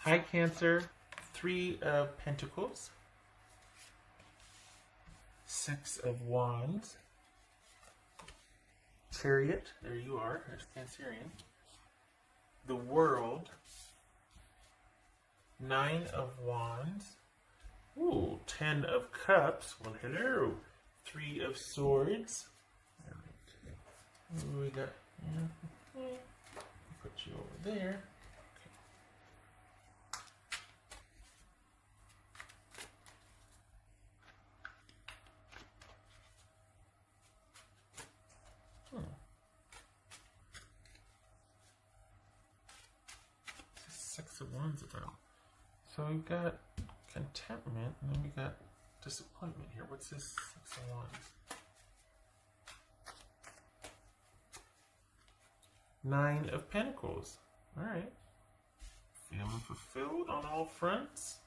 Hi, Cancer. Three of Pentacles. Six of Wands. Chariot. There you are. There's Cancerian. The World. Nine of Wands. Ooh, 10 of Cups. Well, hello. Three of Swords. Ooh, we got... Put you over there. Six of Wands about. So we've got contentment, and then we got disappointment here. What's this Six of Wands? Nine of Pentacles. All right. Feeling fulfilled on all fronts.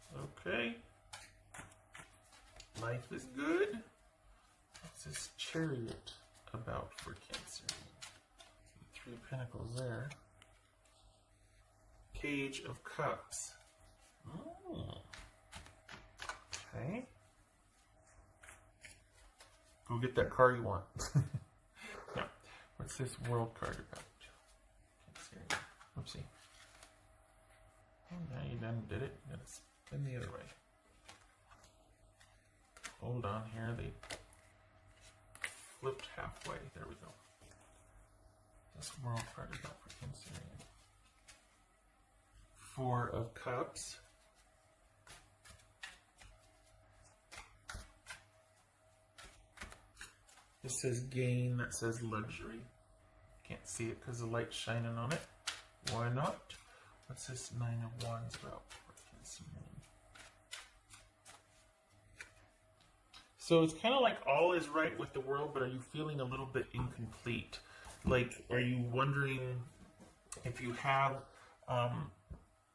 Okay. Life is good. What's this Chariot about for Cancer? Three of Pentacles there. Page of Cups. Oh. Okay. Go get that car you want. Now, what's this World card about? Oopsie. Oh, now you done did it. You gotta spin the other way. Hold on here. They flipped halfway. There we go. This World card about for Cancer. Four of Cups. This says gain, that says luxury. Can't see it because the light's shining on it. Why not? What's this Nine of Wands about? So it's kind of like all is right with the world, but are you feeling a little bit incomplete? Like, are you wondering if you have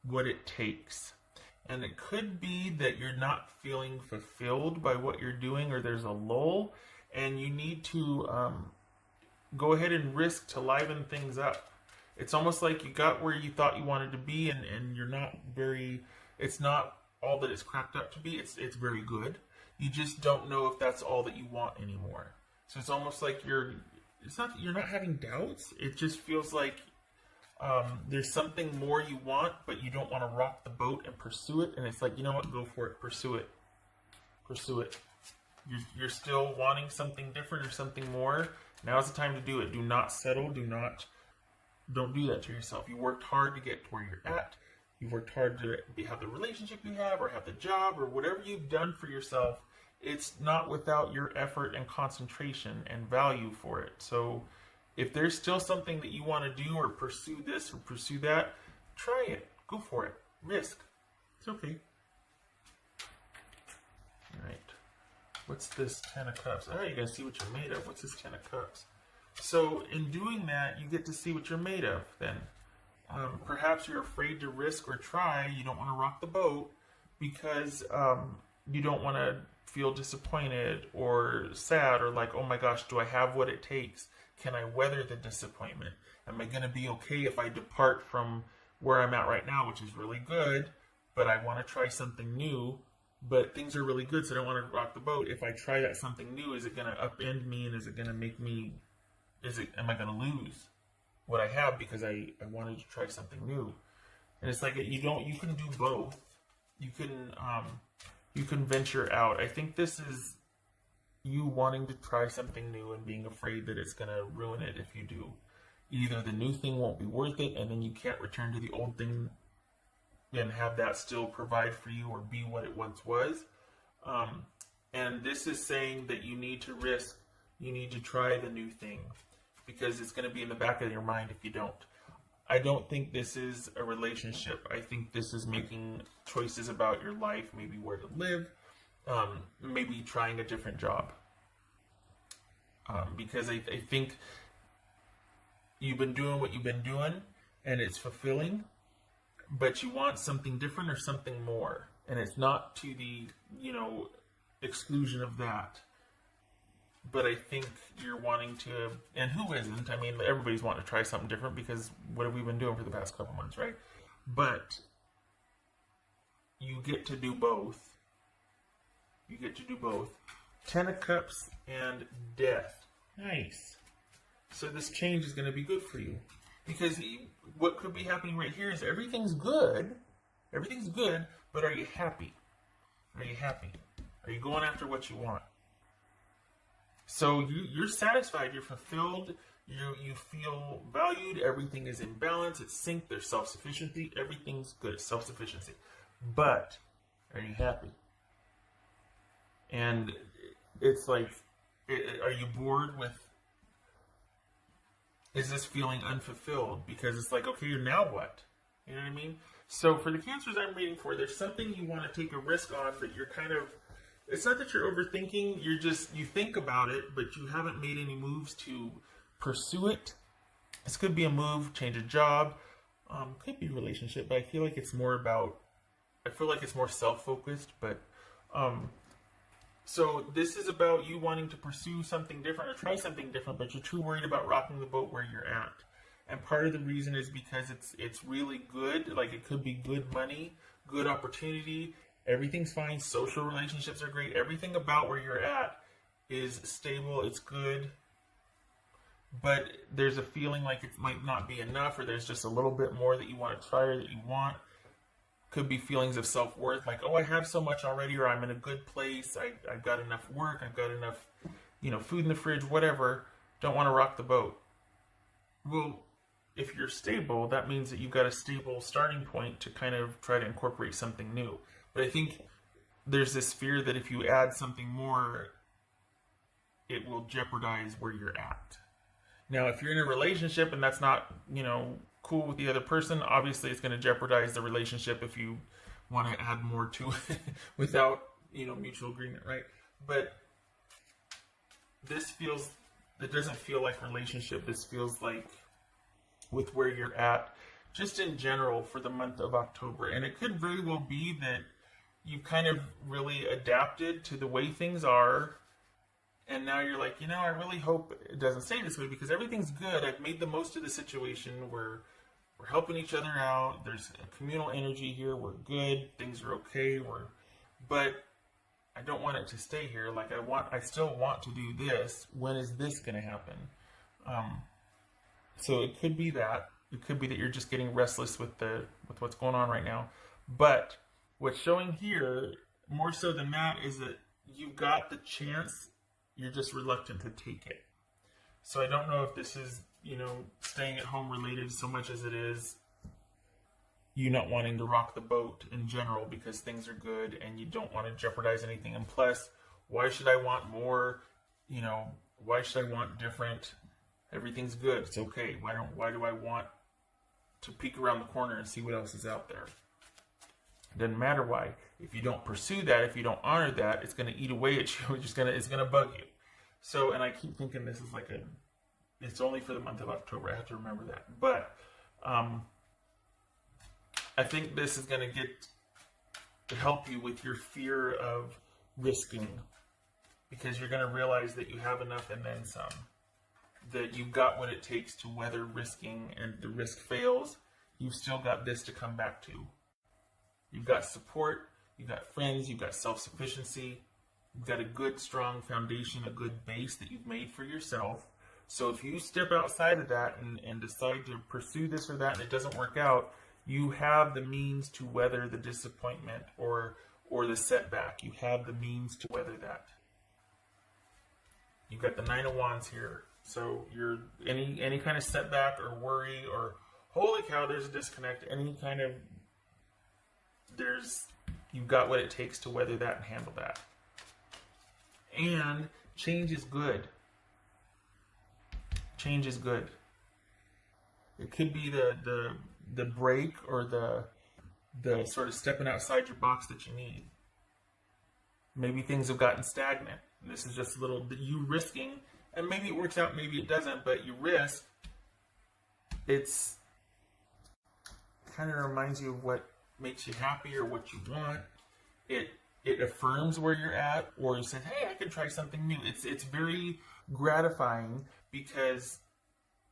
what it takes? And it could be that you're not feeling fulfilled by what you're doing, or there's a lull, and you need to go ahead and risk to liven things up. It's almost like you got where you thought you wanted to be, and you're not very, it's not all that it's cracked up to be. It's very good. You just don't know if that's all that you want anymore. So it's almost like you're not having doubts. It just feels like there's something more you want, but you don't want to rock the boat and pursue it. And it's like, you know what? Go for it. Pursue it. Pursue it. You're still wanting something different or something more. Now's the time to do it. Do not settle. Don't do that to yourself. You worked hard to get to where you're at. You worked hard to have the relationship you have, or have the job, or whatever you've done for yourself. It's not without your effort and concentration and value for it. So if there's still something that you want to do, or pursue this or pursue that, try it. Go for it. Risk. It's okay. All right. What's this Ten of Cups? Oh, you guys see what you're made of. What's this Ten of Cups? So in doing that, you get to see what you're made of then. Perhaps you're afraid to risk or try. You don't want to rock the boat because you don't want to feel disappointed or sad, or like, oh my gosh, do I have what it takes? Can I weather the disappointment? Am I going to be okay if I depart from where I'm at right now, which is really good, but I want to try something new, but things are really good, so I don't want to rock the boat. If I try that something new, is it going to upend me, and is it going to make me, am I going to lose what I have because I wanted to try something new? And it's like, you can do both. You can venture out. I think this is you wanting to try something new and being afraid that it's going to ruin it if you do. Either the new thing won't be worth it, and then you can't return to the old thing and have that still provide for you or be what it once was. And this is saying that you need to risk, you need to try the new thing, because it's going to be in the back of your mind if you don't. I don't think this is a relationship. I think this is making choices about your life, maybe where to live, maybe trying a different job. Because I think you've been doing what you've been doing, and it's fulfilling, but you want something different or something more. And it's not to the, exclusion of that. But I think you're wanting to, and who isn't? I mean, everybody's wanting to try something different, because what have we been doing for the past couple months, right? But you get to do both. You get to do both. 10 of Cups and Death. Nice. So this change is going to be good for you. Because what could be happening right here is everything's good. Everything's good, but are you happy? Are you happy? Are you going after what you want? So you're satisfied, you're fulfilled, you feel valued, everything is in balance, it's synced, there's self-sufficiency, everything's good, self-sufficiency. But are you happy? And it's like, are you bored with, is this feeling unfulfilled? Because it's like, okay, now what? You know what I mean? So for the Cancers I'm reading for, there's something you want to take a risk on, but you're kind of, it's not that you're overthinking, you think about it, but you haven't made any moves to pursue it. This could be a move, change a job, could be a relationship, but I feel like it's more self-focused, but, so this is about you wanting to pursue something different or try something different, but you're too worried about rocking the boat where you're at. And part of the reason is because it's really good, like it could be good money, good opportunity, everything's fine, social relationships are great, everything about where you're at is stable, it's good, but there's a feeling like it might not be enough, or there's just a little bit more that you want to try or that you want. Could be feelings of self-worth, like, oh, I have so much already, or I'm in a good place, I've got enough work, I've got enough, food in the fridge, whatever, don't want to rock the boat. Well, if you're stable, that means that you've got a stable starting point to kind of try to incorporate something new. But I think there's this fear that if you add something more, it will jeopardize where you're at. Now, if you're in a relationship and that's not, cool with the other person, obviously it's going to jeopardize the relationship if you want to add more to it without, mutual agreement, right? But it doesn't feel like relationship. This feels like with where you're at, just in general for the month of October. And it could very well be that you've kind of really adapted to the way things are. And now you're like, I really hope it doesn't stay this way because everything's good. I've made the most of the situation. We're helping each other out. There's a communal energy here. We're good. Things are okay. But I don't want it to stay here. Like I still want to do this. When is this going to happen? So it could be that. It could be that you're just getting restless with what's going on right now. But what's showing here, more so than that, is that you've got the chance. You're just reluctant to take it. So I don't know if this is, staying at home related so much as it is you not wanting to rock the boat in general because things are good and you don't want to jeopardize anything. And plus, why should I want more? Why should I want different? Everything's good. It's okay. Why do I want to peek around the corner and see what else is out there? It doesn't matter why. If you don't pursue that, if you don't honor that, it's going to eat away at you. It's going to bug you. So, and I keep thinking this is it's only for the month of October. I have to remember that. But I think this is going to help you with your fear of risking, because you're going to realize that you have enough and then some. That you've got what it takes to weather risking, and the risk fails, you've still got this to come back to. You've got support, you've got friends, you've got self-sufficiency, you've got a good, strong foundation, a good base that you've made for yourself. So if you step outside of that and decide to pursue this or that and it doesn't work out, you have the means to weather the disappointment or the setback. You have the means to weather that. You've got the 9 of Wands here. So you're any kind of setback or worry or holy cow, there's a disconnect, any kind of you've got what it takes to weather that and handle that. And change is good. Change is good. It could be the break or the sort of stepping outside your box that you need. Maybe things have gotten stagnant. This is just a little you risking, and maybe it works out, maybe it doesn't, but you risk. It's kind of reminds you of what makes you happy or what you want. It affirms where you're at, or you said, hey, I can try something new. It's very gratifying because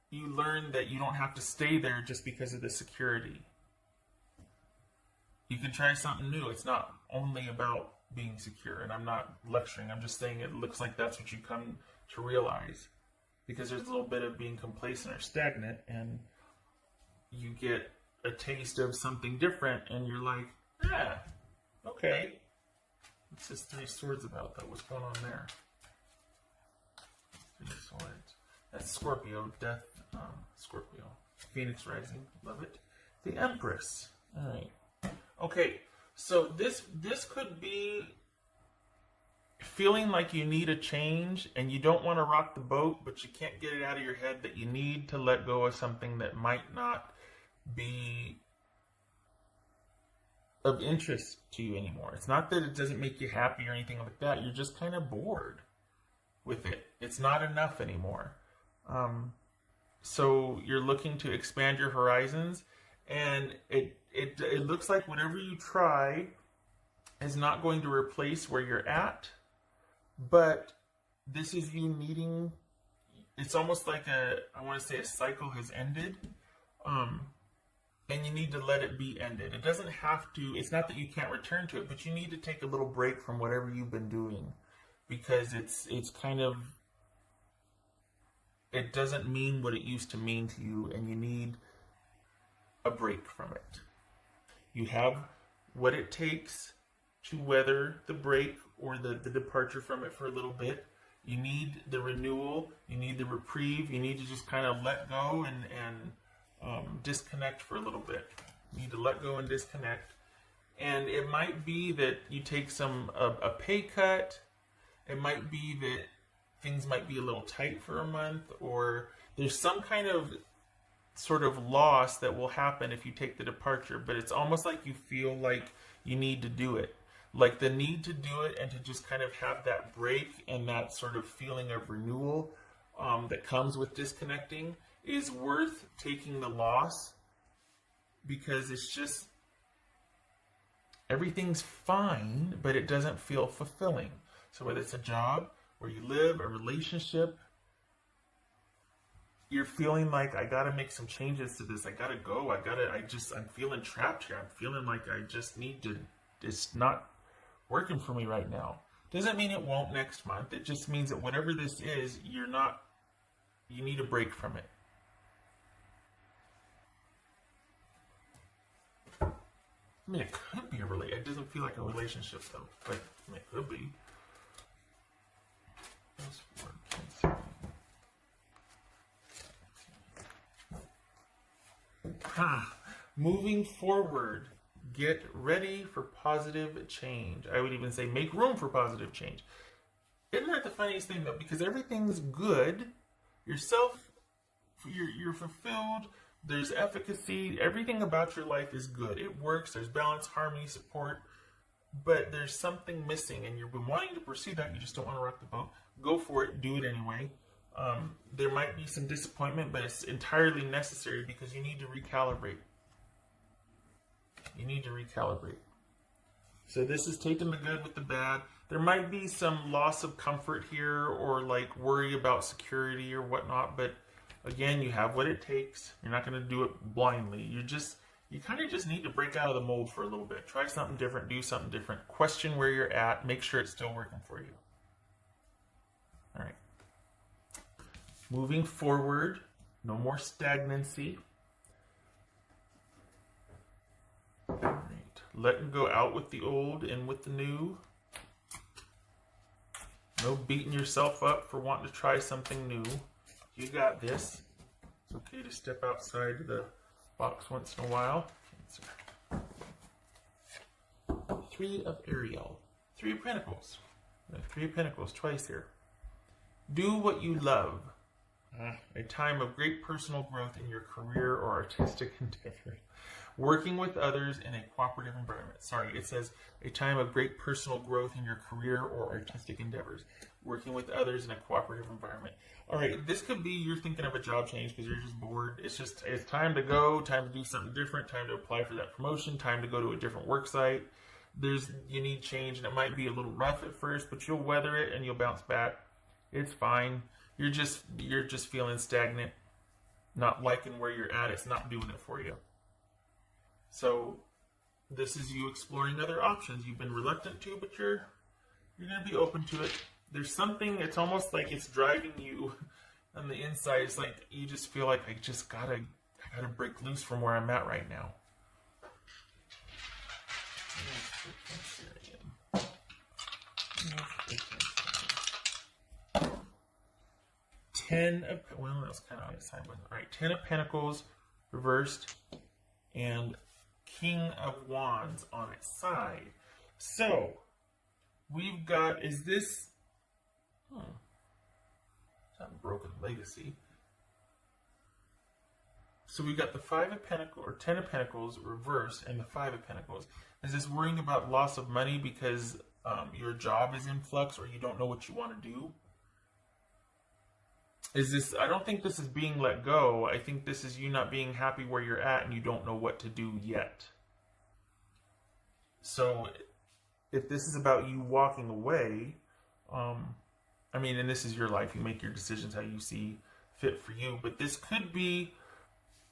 you learn that you don't have to stay there just because of the security. You can try something new. It's not only about being secure, and I'm not lecturing. I'm just saying it looks like that's what you come to realize, because there's a little bit of being complacent or stagnant, and you get a taste of something different, and you're like, yeah, okay. What's this Three Swords about, though? What's going on there? Three Swords. That's Scorpio. Death. Scorpio. Phoenix Rising. Love it. The Empress. All right. Okay. So this could be feeling like you need a change and you don't want to rock the boat, but you can't get it out of your head that you need to let go of something that might not be of interest to you anymore. It's not that it doesn't make you happy or anything like that. You're just kind of bored with it. It's not enough anymore. So you're looking to expand your horizons, and it looks like whatever you try is not going to replace where you're at, but this is you needing, it's almost like I want to say a cycle has ended, and you need to let it be ended. It doesn't have to, it's not that you can't return to it, but you need to take a little break from whatever you've been doing, because it's kind of, it doesn't mean what it used to mean to you, and you need a break from it. You have what it takes to weather the break or the departure from it for a little bit. You need the renewal, you need the reprieve, you need to just kind of let go and disconnect for a little bit. You need to let go and disconnect. And it might be that you take a pay cut. It might be that things might be a little tight for a month, or there's some kind of sort of loss that will happen if you take the departure, but it's almost like you feel like you need to do it. Like the need to do it and to just kind of have that break and that sort of feeling of renewal that comes with disconnecting is worth taking the loss, because it's just, everything's fine, but it doesn't feel fulfilling. So whether it's a job, where you live, a relationship, you're feeling like, I gotta make some changes to this. I gotta go. I'm feeling trapped here. I'm feeling like I just need to, it's not working for me right now. Doesn't mean it won't next month. It just means that whatever this is, you need a break from it. I mean, it could be a relationship. It doesn't feel like a relationship though, but I mean, it could be. Moving forward, get ready for positive change. I would even say make room for positive change. Isn't that the funniest thing though? Because everything's good. You're fulfilled. There's efficacy. Everything about your life is good. It works. There's balance, harmony, support. But there's something missing, and you've been wanting to pursue that. You just don't want to rock the boat. Go for it. Do it anyway. There might be some disappointment, but it's entirely necessary because you need to recalibrate. You need to recalibrate. So this is taking the good with the bad. There might be some loss of comfort here, or like worry about security or whatnot, but again, you have what it takes. You're not going to do it blindly. You kind of just need to break out of the mold for a little bit. Try something different, do something different. Question where you're at, make sure it's still working for you. All right. Moving forward, no more stagnancy. All right. Letting go out with the old, in with the new. No beating yourself up for wanting to try something new. You got this. It's okay to step outside the box once in a while. Cancer. Three of Ariel. Three of Pentacles. Three of Pentacles twice here. Do what you love. A time of great personal growth in your career or artistic endeavor. Working with others in a cooperative environment. Sorry, it says a time of great personal growth in your career or artistic endeavors. Working with others in a cooperative environment. All right, this could be you're thinking of a job change because you're just bored. It's time to go, time to do something different, time to apply for that promotion, time to go to a different work site. You need change, and it might be a little rough at first, but you'll weather it and you'll bounce back. It's fine. You're just feeling stagnant, not liking where you're at. It's not doing it for you. So this is you exploring other options. You've been reluctant to, but you're going to be open to it. There's something, it's almost like it's driving you on the inside. It's like you just feel like I gotta break loose from where I'm at right now. 10 of, well, that was kind of on its side. All right, 10 of Pentacles reversed and King of Wands on its side. So, we've got, is this, it's not Broken Legacy. So we've got the 5 of Pentacles, or 10 of Pentacles reversed, and the 5 of Pentacles. Is this worrying about loss of money because your job is in flux or you don't know what you want to do? Is this, I don't think this is being let go. I think this is you not being happy where you're at and you don't know what to do yet. So if this is about you walking away, I mean, and this is your life, you make your decisions how you see fit for you, but this could be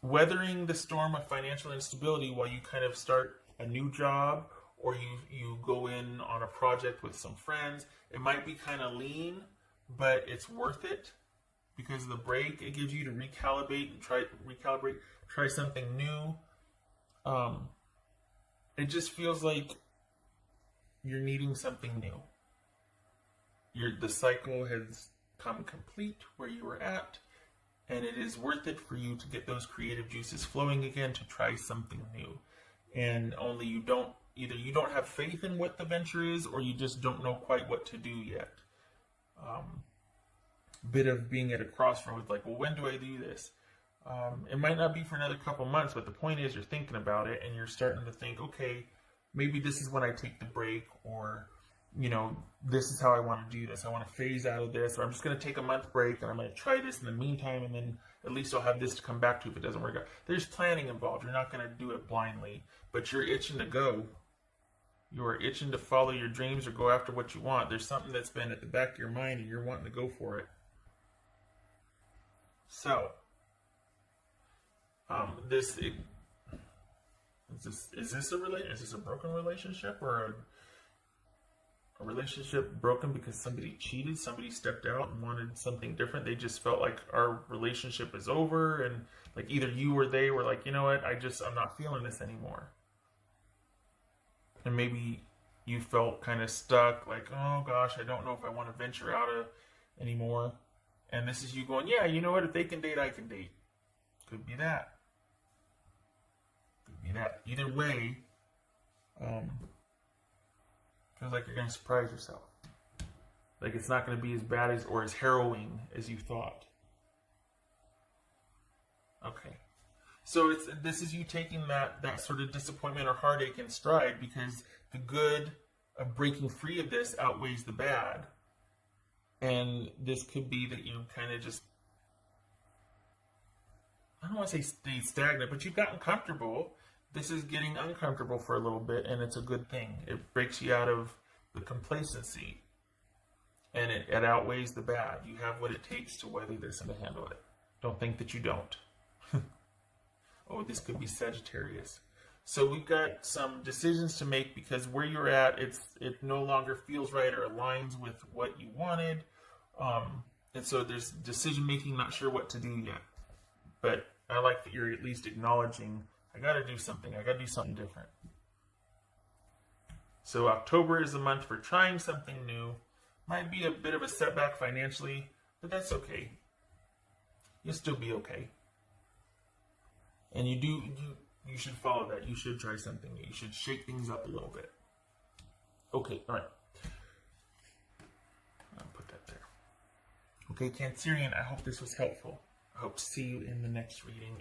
weathering the storm of financial instability while you kind of start a new job, or you go in on a project with some friends. It might be kind of lean, but it's worth it because of the break it gives you to recalibrate and try something new. It just feels like you're needing something new. The cycle has come complete where you were at, and it is worth it for you to get those creative juices flowing again to try something new. And only you don't have faith in what the venture is, or you just don't know quite what to do yet. Bit of being at a crossroads, like, well, when do I do this? It might not be for another couple months, but the point is you're thinking about it and you're starting to think, okay, maybe this is when I take the break, or, you know, this is how I want to do this. I want to phase out of this, or I'm just going to take a month break and I'm going to try this in the meantime, and then at least I'll have this to come back to if it doesn't work out. There's planning involved. You're not going to do it blindly, but you're itching to go. You're itching to follow your dreams or go after what you want. There's something that's been at the back of your mind and you're wanting to go for it. So, is this a broken relationship, or a relationship broken because somebody cheated, somebody stepped out and wanted something different? They just felt like our relationship is over, and like either you or they were like, you know what, I'm not feeling this anymore. And maybe you felt kind of stuck, like, oh gosh, I don't know if I want to venture out anymore. And this is you going, yeah, you know what, if they can date, I can date. Could be that. Could be that. Either way, feels like you're going to surprise yourself. Like it's not going to be as bad as or as harrowing as you thought. Okay. So this is you taking that sort of disappointment or heartache in stride, because the good of breaking free of this outweighs the bad. And this could be that you kind of just, I don't want to say stay stagnant, but you've gotten comfortable. This is getting uncomfortable for a little bit, and it's a good thing. It breaks you out of the complacency, and it outweighs the bad. You have what it takes to weather this and to handle it. Don't think that you don't. Oh, this could be Sagittarius. So we've got some decisions to make, because where you're at, it no longer feels right or aligns with what you wanted. And so there's decision making, not sure what to do yet. But I like that you're at least acknowledging, I got to do something. I got to do something different. So October is a month for trying something new. Might be a bit of a setback financially, but that's okay. You'll still be okay. And you should follow that. You should try something new. You should shake things up a little bit. Okay, all right. I'll put that there. Okay, Cancerian, I hope this was helpful. I hope to see you in the next reading.